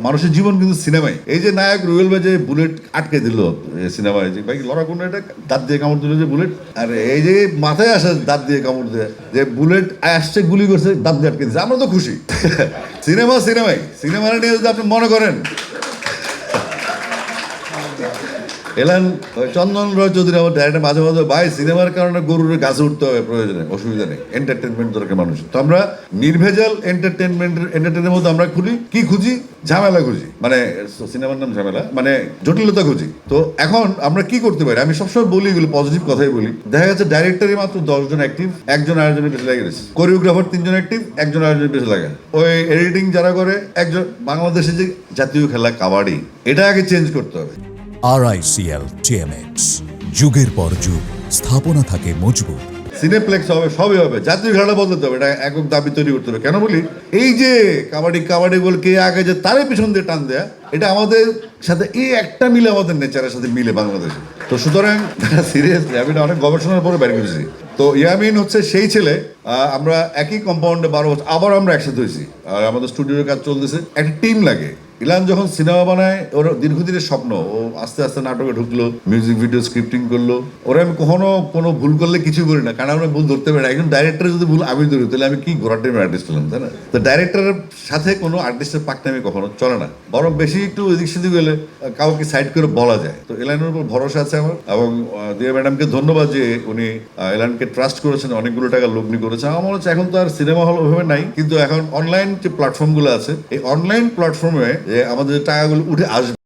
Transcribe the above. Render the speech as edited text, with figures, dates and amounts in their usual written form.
মানুষের জীবন কিন্তু সিনেমায়। এই যে নায়ক রুবেল ভাই যে বুলেট আটকে দিল সিনেমায়, যে ভাই লড়া কোন এটা দাঁত দিয়ে কামড় দিল যে বুলেট, আর এই যে মাথায় আসে দাঁত দিয়ে কামড় দিয়ে যে বুলেট আসছে গুলি করছে দাঁত দিয়ে আটকে দিচ্ছে, আমরা তো খুশি। সিনেমা নিয়ে যদি আপনি মনে করেন এলেন চন্দন রয় চৌধুরী আমার ডাইরেক্টর মাঝে মাঝে ভাই সিনেমার কারণে গরুর গাছে উঠতে হবে, প্রয়োজনে অসুবিধা নেই, এন্টারটেনমেন্ট দরকার মানুষ। তো আমরা নির্ভেজাল এন্টারটেনমেন্টের মধ্যে আমরা খুঁজি ঝামেলা খুঁজি, মানে সিনেমার নাম ঝামেলা, মানে জটিলতা খুঁজি। তো এখন আমরা কি করতে পারি, আমি সবসময় বলি এগুলো পজিটিভ কথাই বলি। দেখা যাচ্ছে ডাইরেক্টরই মাত্র 10 জন অ্যাক্টিভ, একজন আয়োজনের পেছনে লেগে গেছে, কোরিওগ্রাফার 3 জন অ্যাক্টিভ, একজন আয়োজনের পেছনে লাগে, ওই এডিটিং যারা করে একজন। বাংলাদেশে যে জাতীয় খেলা কাবাডি, এটা আগে চেঞ্জ করতে হবে। RICL TMX, যুগের পর যুগ স্থাপনা থাকে মজবুত। সিনেপ্লেক্স হবে, সবই হবে, জাতীয় খেলাটা বদলাতে হবে, এটা একক দাবি তৈরি করতে হবে। কেন বলি, এই যে কাবাডি বল কে আগে যে তারে পিছন দিয়ে টান দেয়া, এটা আমাদের সাথে এই একটা মিলে আমাদের নেচারের সাথে মিলে বাংলাদেশে। তো সুতরাং সিরিয়াসলি আমি এটা অনেক গবেষণার পরে বের করেছি। তো ইয়ামিন হচ্ছে সেই ছেলে, আমরা একই কম্পাউন্ডে 12 বছর আবার আমরা একসাথে হয়েছি, আর আমাদের স্টুডিওর কাজ চলতেছে, একটা টিম লাগে। ইলান যখন সিনেমা বানায়, ওর দীর্ঘদিনের স্বপ্ন, ও আস্তে আস্তে নাটকে ঢুকলো, মিউজিক ভিডিও স্ক্রিপ্টিং করলো। ওরা আমি কখনো কোনো ভুল করলে কিছু করি না, কারণ আমরা ভুল ধরতে পারি না। একজন ডাইরেক্টরের যদি ভুল আমি ধরি, তাহলে আমি কি ঘোড়া টিমের আর্টিস্ট হলাম, তাই না? তো ডাইরেক্টরের সাথে কোনো আর্টিস্টের পাকনামি কখনো চলে না, বরং বেশি একটু এদিক সেদিক হলে কাউকে সাইড করে বলা যায়। তো এলানের উপর ভরসা আছে আমার, এবং দিয়া ম্যাডামকে ধন্যবাদ যে উনি এলানকে ট্রাস্ট করেছেন, অনেকগুলো টাকা লগ্নি করেছেন। আমার মনে হচ্ছে এখন তো আর সিনেমা হল ওইভাবে নাই, কিন্তু এখন অনলাইন যে প্ল্যাটফর্মগুলো আছে, এই অনলাইন প্ল্যাটফর্মে আমাদের টাকাগুলো উঠে আসবে।